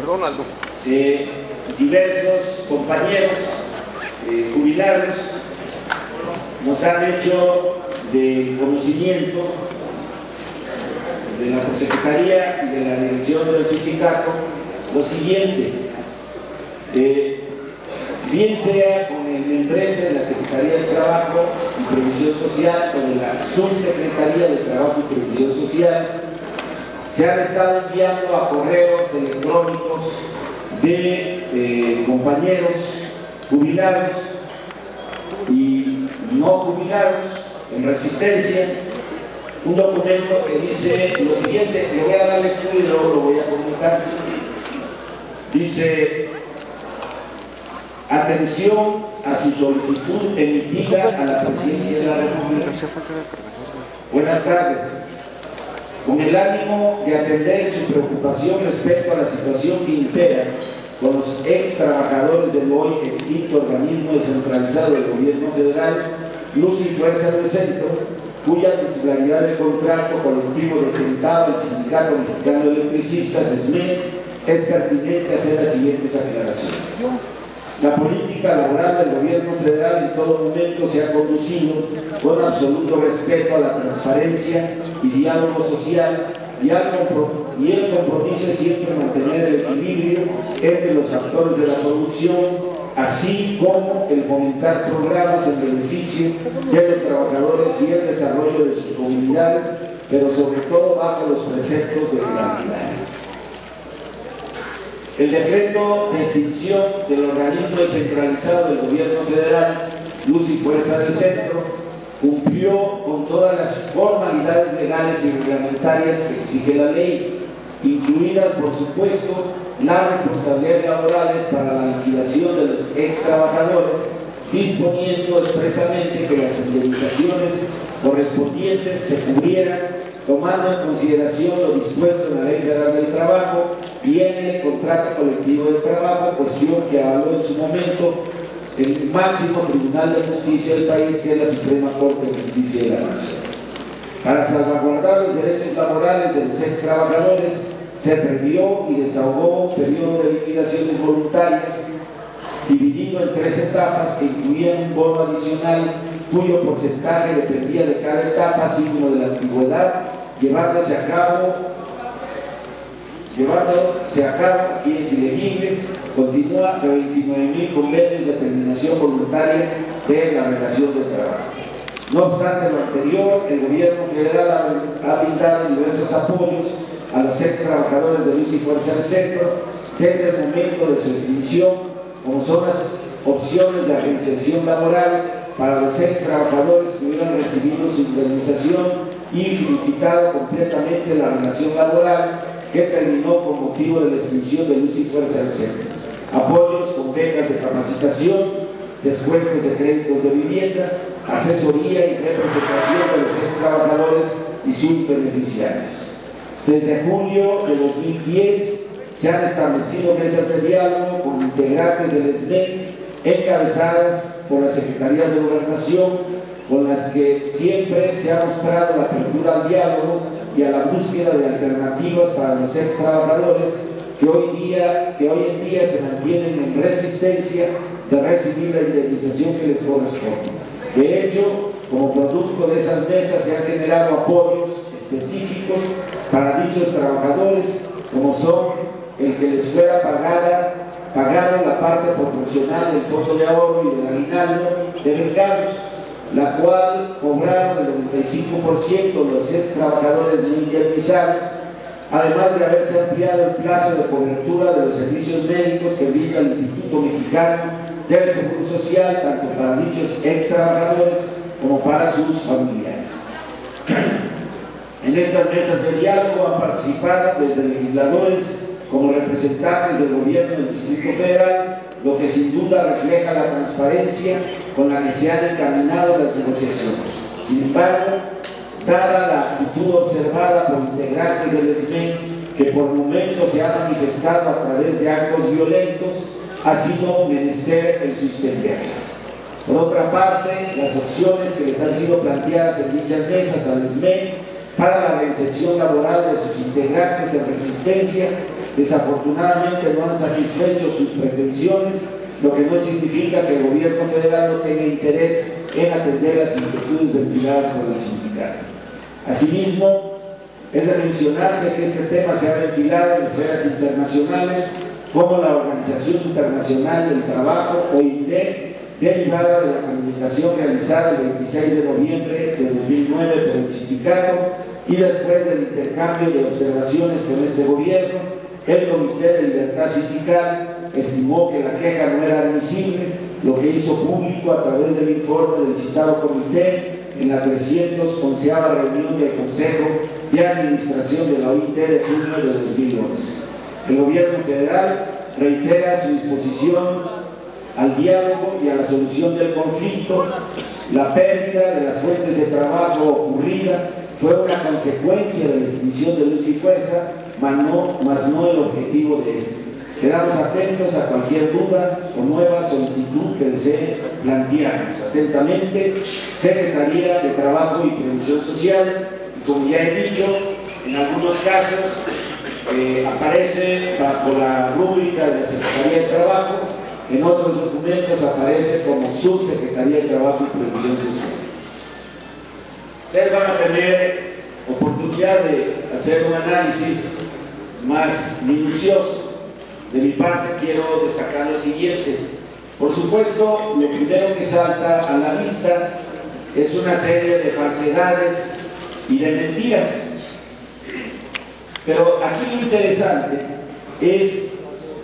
Ronaldo. Diversos compañeros jubilados nos han hecho de conocimiento de la Prosecretaría y de la dirección del sindicato lo siguiente: bien sea con el membrete de la Secretaría de Trabajo y Previsión Social o de la Subsecretaría de Trabajo y Previsión Social, se han estado enviando a correos electrónicos de compañeros jubilados y no jubilados en resistencia un documento que dice lo siguiente. Le voy a dar lectura y luego lo voy a comentar. Dice: atención a su solicitud emitida a la Presidencia de la República. Buenas tardes. Con el ánimo de atender su preocupación respecto a la situación que impera con los ex trabajadores del hoy extinto organismo descentralizado del gobierno federal, Luz y Fuerza del Centro, cuya titularidad de contrato colectivo detentado el Sindicato Mexicano de Electricistas, SME, es pertinente hacer las siguientes aclaraciones. La política laboral del gobierno federal en todo momento se ha conducido con absoluto respeto a la transparencia y diálogo social, y el compromiso es siempre mantener el equilibrio entre los actores de la producción, así como el fomentar programas en beneficio de los trabajadores y el desarrollo de sus comunidades, pero sobre todo bajo los preceptos de legalidad. El decreto de extinción del organismo descentralizado del gobierno federal, Luz y Fuerza del Centro, cumplió con todas las formalidades legales y reglamentarias que exige la ley, incluidas, por supuesto, las responsabilidades laborales para la liquidación de los ex trabajadores, disponiendo expresamente que las indemnizaciones correspondientes se cubrieran tomando en consideración lo dispuesto en la Ley Federal del Trabajo y en el contrato colectivo de trabajo, cuestión que avaló en su momento el máximo tribunal de justicia del país, que es la Suprema Corte de Justicia de la Nación. Para salvaguardar los derechos laborales de los ex trabajadores, se previó y desahogó un periodo de liquidaciones voluntarias dividido en 3 etapas que incluían un bono adicional cuyo porcentaje dependía de cada etapa, así como de la antigüedad, llevándose a cabo, aquí es ilegible, continúa de 29,000 convenios de terminación voluntaria de la relación de trabajo. No obstante lo anterior, el gobierno federal ha brindado diversos apoyos a los ex trabajadores de Luz y Fuerza del Centro desde el momento de su extinción, como son las opciones de reinserción laboral para los ex trabajadores que hubieran recibido su indemnización y finiquitado completamente la relación laboral que terminó con motivo de la extinción de Luz y Fuerza del Centro. Apoyos con becas de capacitación, descuentos de créditos de vivienda, asesoría y representación de los ex trabajadores y sus beneficiarios. Desde julio de 2010 se han establecido mesas de diálogo con integrantes del SME encabezadas por la Secretaría de Gobernación, con las que siempre se ha mostrado la apertura al diálogo y a la búsqueda de alternativas para los ex trabajadores que hoy en día se mantienen en resistencia de recibir la indemnización que les corresponde. De hecho, como producto de esas mesas se han generado apoyos específicos para dichos trabajadores, como son el que les fuera pagado la parte proporcional del fondo de ahorro y del aguinaldo de mercados, la cual cobraron el 95% los ex trabajadores no indemnizados, además de haberse ampliado el plazo de cobertura de los servicios médicos que brinda el Instituto Mexicano del Seguro Social, tanto para dichos ex trabajadores como para sus familiares. En estas mesas de diálogo han participado desde legisladores como representantes del gobierno del Distrito Federal, lo que sin duda refleja la transparencia con la que se han encaminado las negociaciones. Sin embargo, dada la actitud observada por integrantes del SME, que por momentos se ha manifestado a través de actos violentos, ha sido menester el suspenderlas. Por otra parte, las opciones que les han sido planteadas en dichas mesas al SME para la reinserción laboral de sus integrantes en resistencia desafortunadamente no han satisfecho sus pretensiones, lo que no significa que el gobierno federal no tenga interés en atender las inquietudes ventiladas por el sindicato. Asimismo, es de mencionarse que este tema se ha ventilado en esferas internacionales como la Organización Internacional del Trabajo, OIT, derivada de la comunicación realizada el 26 de noviembre de 2009 por el sindicato y después del intercambio de observaciones con este gobierno, el Comité de Libertad Sindical estimó que la queja no era admisible, lo que hizo público a través del informe del citado comité en la 311ª reunión del Consejo de Administración de la OIT de junio de 2011. El gobierno federal reitera su disposición al diálogo y a la solución del conflicto. La pérdida de las fuentes de trabajo ocurrida fue una consecuencia de la extinción de Luz y Fuerza, más no el objetivo de esto. Quedamos atentos a cualquier duda o nueva solicitud que desee plantearnos. Atentamente, Secretaría de Trabajo y Previsión Social. Y como ya he dicho, en algunos casos aparece bajo la rúbrica de la Secretaría de Trabajo, en otros documentos aparece como Subsecretaría de Trabajo y Previsión Social. Ustedes van a tener oportunidad de hacer un análisis más minucioso. De mi parte quiero destacar lo siguiente. Por supuesto, lo primero que salta a la vista es una serie de falsedades y de mentiras. Pero aquí lo interesante es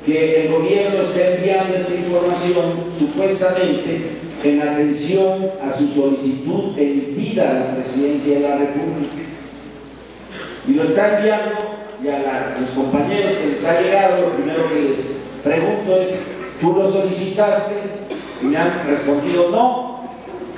que el gobierno está enviando esta información supuestamente en atención a su solicitud emitida a la Presidencia de la República. Y lo está enviando, y a los compañeros que les ha llegado, lo primero que les pregunto es: ¿tú lo solicitaste? Y me han respondido no.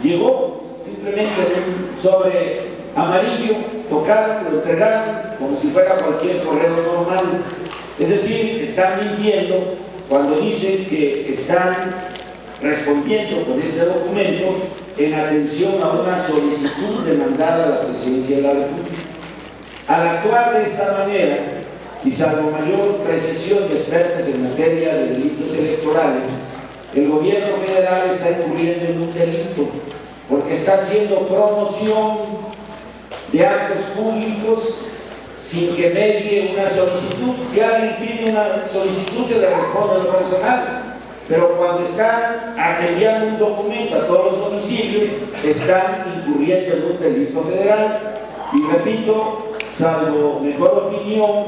Llegó simplemente en un sobre amarillo, tocaron, lo entregaron como si fuera cualquier correo normal. Es decir, están mintiendo cuando dicen que están respondiendo con este documento en atención a una solicitud demandada a la Presidencia de la República. Al actuar de esta manera, y salvo mayor precisión de expertos en materia de delitos electorales, el gobierno federal está incurriendo en un delito, porque está haciendo promoción de actos públicos sin que medie una solicitud. Si alguien pide una solicitud, se le responde al personal, pero cuando están enviando un documento a todos los domicilios, están incurriendo en un delito federal. Y repito, salvo mejor opinión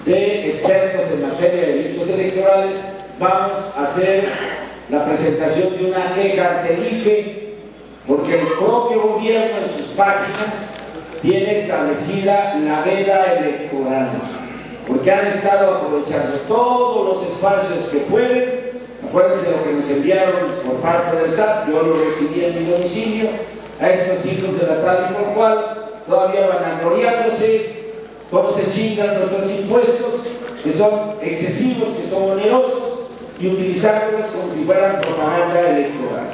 de expertos en materia de delitos electorales, vamos a hacer la presentación de una queja ante el IFE, porque el propio gobierno en sus páginas tiene establecida la veda electoral, porque han estado aprovechando todos los espacios que pueden. Acuérdense lo que nos enviaron por parte del SAT, yo lo recibí en mi domicilio, a estos hijos de la tal y por cual todavía vanagloriándose cómo se chingan nuestros impuestos, que son excesivos, que son onerosos, y utilizándolos como si fueran propaganda electoral.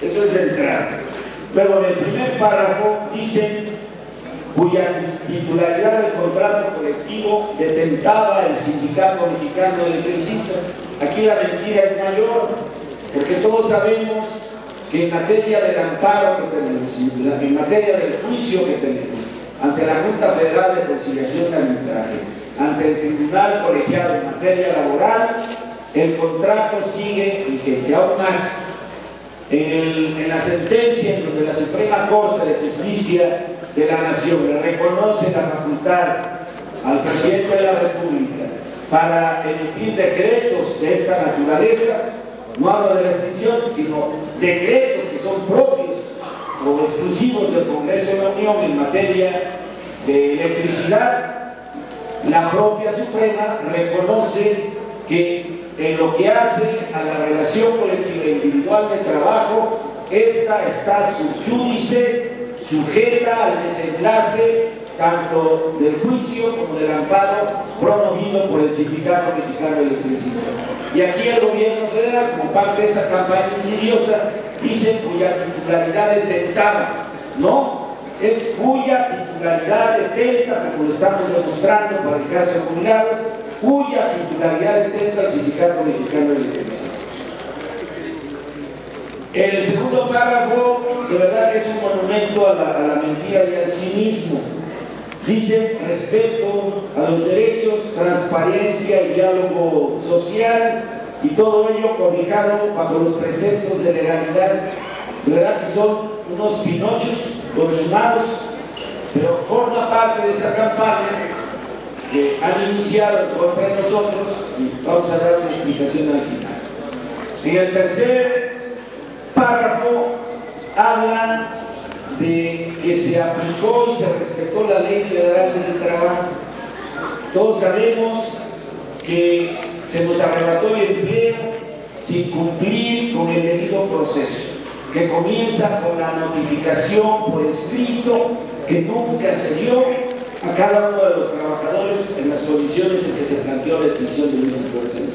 Eso es de entrada. Luego, en el primer párrafo dicen: cuya titularidad del contrato colectivo detentaba el Sindicato Mexicano de Electricistas. Aquí la mentira es mayor, porque todos sabemos que en materia del amparo que tenemos, en materia del juicio que tenemos ante la Junta Federal de Conciliación y Arbitraje, ante el Tribunal Colegiado en materia laboral, el contrato sigue vigente. Aún más, en la sentencia en donde la Suprema Corte de Justicia de la Nación le reconoce la facultad al presidente de la República para emitir decretos de esta naturaleza, no hablo de la extinción, sino decretos que son propios o exclusivos del Congreso de la Unión en materia de electricidad. La propia Suprema reconoce que en lo que hace a la relación colectiva e individual de trabajo, esta está subjúdice, sujeta al desenlace tanto del juicio como del amparo promovido por el Sindicato Mexicano de Electricistas. Y aquí el gobierno federal, como parte de esa campaña insidiosa, dice cuya titularidad detentaba. No, es cuya titularidad detenta, como lo estamos demostrando para el caso de jubilados, cuya titularidad detenta el Sindicato Mexicano de Electricistas. El segundo párrafo, de verdad que es un monumento a la mentira y al cinismo. Dice: respeto a los derechos, transparencia y diálogo social, y todo ello cobijado bajo los preceptos de legalidad. De verdad que son unos pinochos consumados, pero forma parte de esa campaña que han iniciado contra nosotros, y vamos a dar una explicación al final. En el tercer párrafo habla de que se aplicó y se respetó la Ley Federal del Trabajo. Todos sabemos que se nos arrebató el empleo sin cumplir con el debido proceso, que comienza con la notificación por escrito que nunca se dio a cada uno de los trabajadores en las condiciones en que se planteó la extinción del uso de fuerza de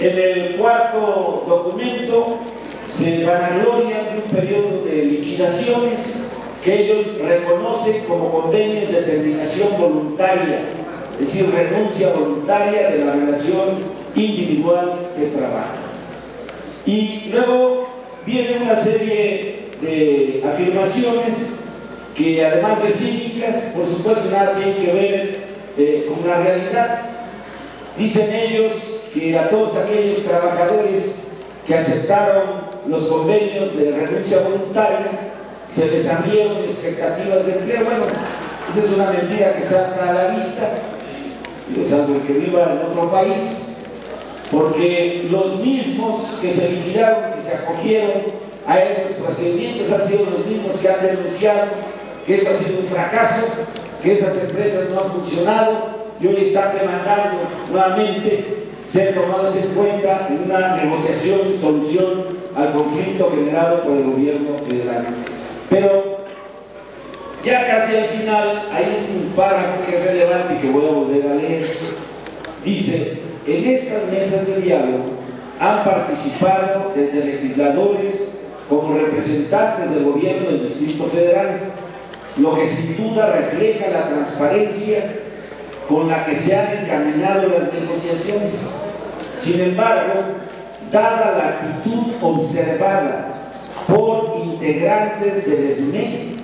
En el cuarto documento se vanagloria de un periodo de liquidaciones que ellos reconocen como convenios de terminación voluntaria, es decir, renuncia voluntaria de la relación individual de trabajo. Y luego viene una serie de afirmaciones que, además de cívicas, por supuesto nada tienen que ver con la realidad. Dicen ellos que a todos aquellos trabajadores que aceptaron los convenios de renuncia voluntaria se les abrieron expectativas de empleo. Bueno, esa es una mentira que salta a la vista, salvo el que viva en otro país, porque los mismos que se liquidaron, que se acogieron a esos procedimientos, han sido los mismos que han denunciado que eso ha sido un fracaso, que esas empresas no han funcionado y hoy están demandando nuevamente ser tomados en cuenta en una negociación, solución al conflicto generado por el gobierno federal. Pero ya casi al final hay un párrafo que es relevante y que voy a volver a leer. Dice: en estas mesas de diálogo han participado desde legisladores como representantes del gobierno del Distrito Federal, lo que sin duda refleja la transparencia con la que se han encaminado las negociaciones. Sin embargo, dada la actitud observada por integrantes del SME,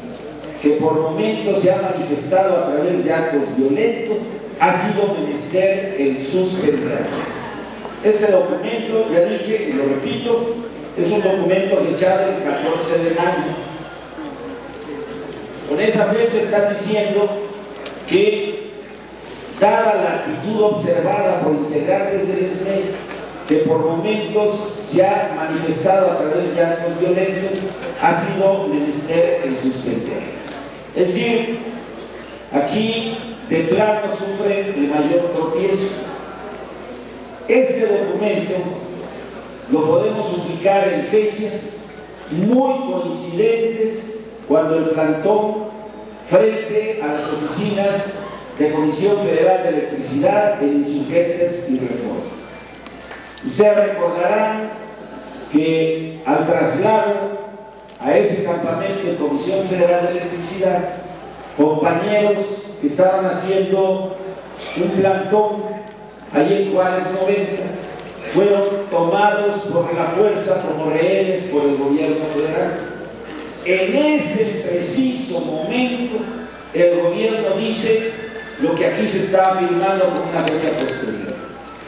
que por momentos se ha manifestado a través de actos violentos, ha sido menester el suspenderlas. Ese documento, ya dije y lo repito, es un documento fechado el 14 de mayo. Con esa fecha están diciendo que, dada la actitud observada por integrantes del SME, que por momentos se ha manifestado a través de actos violentos, ha sido menester el suspender. Es decir, aquí de plano sufre el mayor tropiezo. Este documento lo podemos ubicar en fechas muy coincidentes cuando el plantón frente a las oficinas de Comisión Federal de Electricidad en Insurgentes y Reforma. Ustedes recordarán que al traslado a ese campamento de Comisión Federal de Electricidad, compañeros que estaban haciendo un plantón ahí en Juárez 90 fueron tomados por la fuerza como rehenes por el gobierno federal. En ese preciso momento el gobierno dice lo que aquí se está afirmando con una fecha posterior.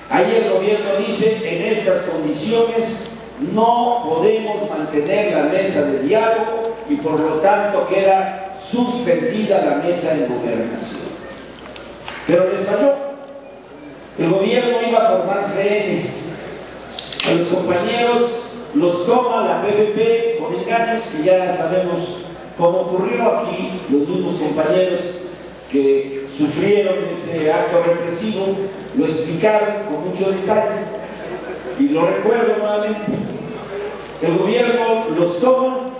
Ahí el gobierno dice: en estas condiciones no podemos mantener la mesa de diálogo y por lo tanto queda suspendida la mesa de gobernación. Pero les falló. El gobierno iba por más rehenes. A los compañeros los toma la PFP con engaños que ya sabemos cómo ocurrió aquí. Los mismos compañeros que sufrieron ese acto represivo lo explicaron con mucho detalle y lo recuerdo nuevamente. El gobierno los toma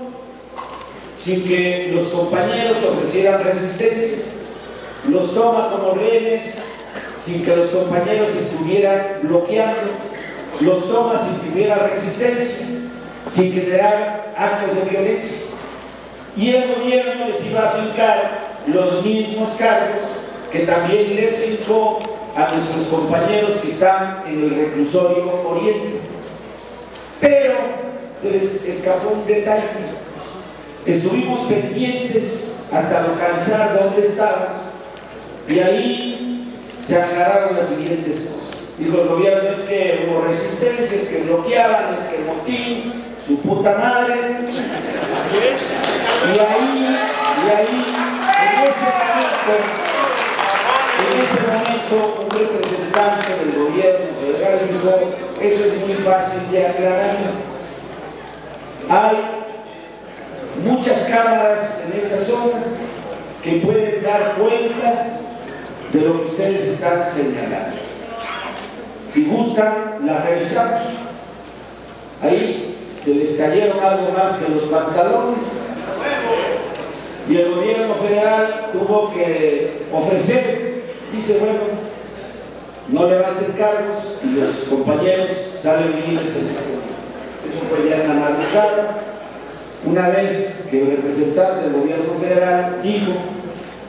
sin que los compañeros ofrecieran resistencia, los toma como rehenes sin que los compañeros estuvieran bloqueando, los toma sin que hubiera resistencia, sin generar actos de violencia. y el gobierno les iba a fincar los mismos cargos que también les fincó a nuestros compañeros que están en el reclusorio Oriente. Pero se les escapó un detalle. Estuvimos pendientes hasta localizar dónde estaban y ahí se aclararon las siguientes cosas. Dijo el gobierno: es que hubo resistencia, es que bloqueaban, es que motín, su puta madre. Y ahí, en ese momento, un representante del gobierno federal dijo: eso es muy fácil de aclarar. Hay muchas cámaras en esa zona que pueden dar cuenta de lo que ustedes están señalando. Si gustan, las revisamos. Ahí se les cayeron algo más que los pantalones y el gobierno federal tuvo que ofrecer, dice: bueno, no levanten cargos y los compañeros salen libres en este momento. Eso fue ya en la madrugada, una vez que el representante del gobierno federal dijo: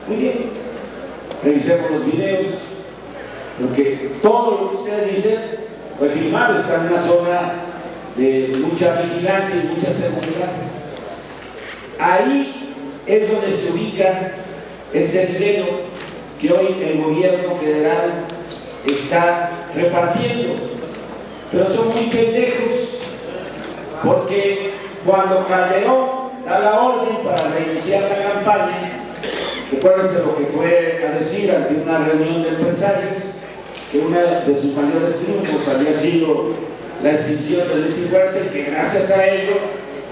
muy bien, revisemos los videos, porque todo lo que ustedes dicen fue filmado, está en una zona de mucha vigilancia y mucha seguridad. Ahí es donde se ubica ese dinero que hoy el gobierno federal está repartiendo. Pero son muy pendejos, porque cuando Calderón da la orden para reiniciar la campaña, recuérdense lo que fue a decir ante una reunión de empresarios, que uno de sus mayores triunfos había sido la extinción de Luis y Fuerza, y que gracias a ello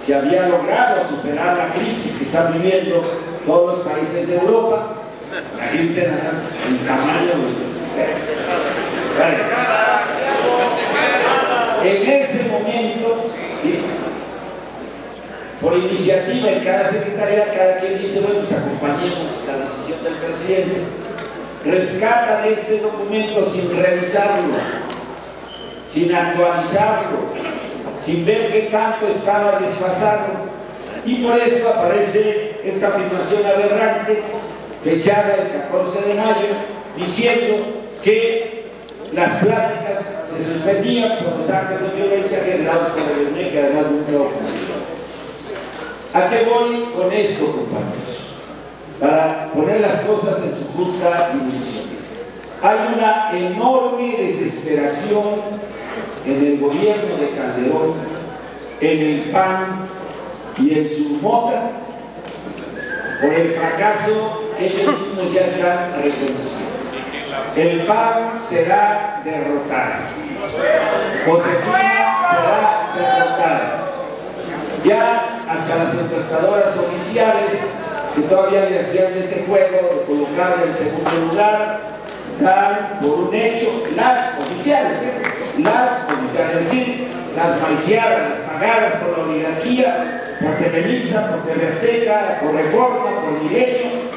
se había logrado superar la crisis que están viviendo todos los países de Europa. Fíjense nada más el tamaño en ese momento, ¿sí?, por iniciativa en cada secretaría, cada quien dice: bueno, pues acompañemos la decisión del presidente. Rescatan este documento sin revisarlo, sin actualizarlo, sin ver qué tanto estaba desfasado, y por eso aparece esta afirmación aberrante fechada el 14 de mayo diciendo que las pláticas se suspendían por los actos de violencia generados por el ENE, que además nunca ocurrió. ¿A qué voy con esto, compañeros? Para poner las cosas en su justa dimensión. Hay una enorme desesperación en el gobierno de Calderón, en el PAN y en su mota por el fracaso que ellos mismos ya están reconociendo. El PAN será derrotado, Josefina será derrotada. Ya hasta las encuestadoras oficiales, que todavía le hacían ese juego de colocarle en segundo lugar, dan por un hecho, las oficiales, es decir, las maiciadas, las pagadas por la oligarquía, por Televisa, por TV Azteca, por Reforma, por Milenio,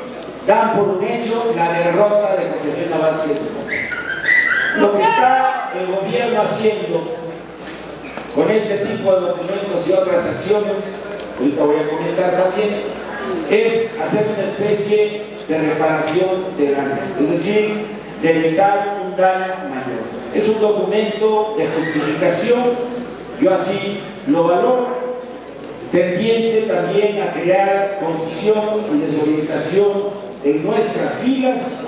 dan por un hecho la derrota de Josefina Vázquez. Lo que está el gobierno haciendo con este tipo de documentos y otras acciones, ahorita voy a comentar también, es hacer una especie de reparación de daño, es decir, de evitar un daño mayor. Es un documento de justificación, yo así lo valoro, tendiente también a crear confusión y desorientación en nuestras filas.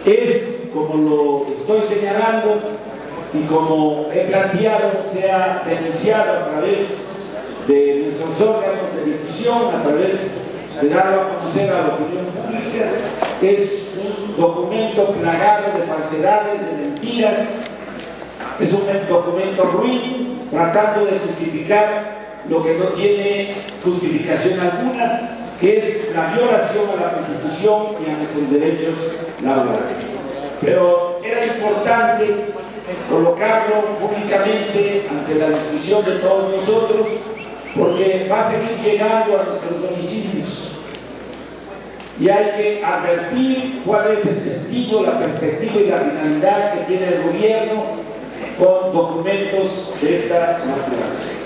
Es, como lo estoy señalando y como he planteado, sea denunciado a través de nuestros órganos de difusión, a través de darlo a conocer a la opinión pública. Es un documento plagado de falsedades, de mentiras. Es un documento ruin, tratando de justificar lo que no tiene justificación alguna, que es la violación a la Constitución y a nuestros derechos laborales. Pero era importante colocarlo públicamente ante la discusión de todos nosotros, porque va a seguir llegando a nuestros domicilios y hay que advertir cuál es el sentido, la perspectiva y la finalidad que tiene el gobierno con documentos de esta naturaleza.